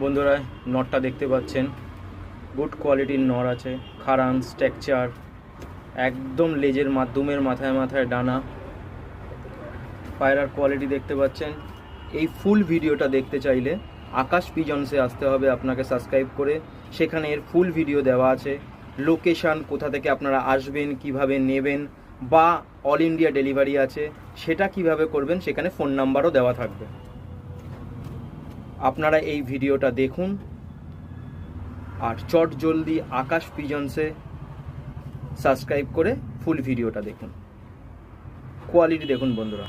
বন্ধুরা নটটা দেখতে পাচ্ছেন, গুড কোয়ালিটির নর আছে, খারান স্ট্রাকচার, একদম লেজের মাধ্যমের মাথায় মাথায় ডানা, পায়রার কোয়ালিটি দেখতে পাচ্ছেন। এই ফুল ভিডিওটা দেখতে চাইলে আকাশ পিজনসে আসতে হবে আপনাকে সাবস্ক্রাইব করে, সেখানে এর ফুল ভিডিও দেওয়া আছে, লোকেশান কোথা থেকে আপনারা আসবেন, কিভাবে নেবেন, বা অল ইন্ডিয়া ডেলিভারি আছে সেটা কিভাবে করবেন, সেখানে ফোন নাম্বারও দেওয়া থাকবে। আপনারা এই ভিডিওটা দেখুন আর চট জলদি আকাশ পিজনসে সাবস্ক্রাইব করে ফুল ভিডিওটা দেখুন। কোয়ালিটি দেখুন বন্ধুরা।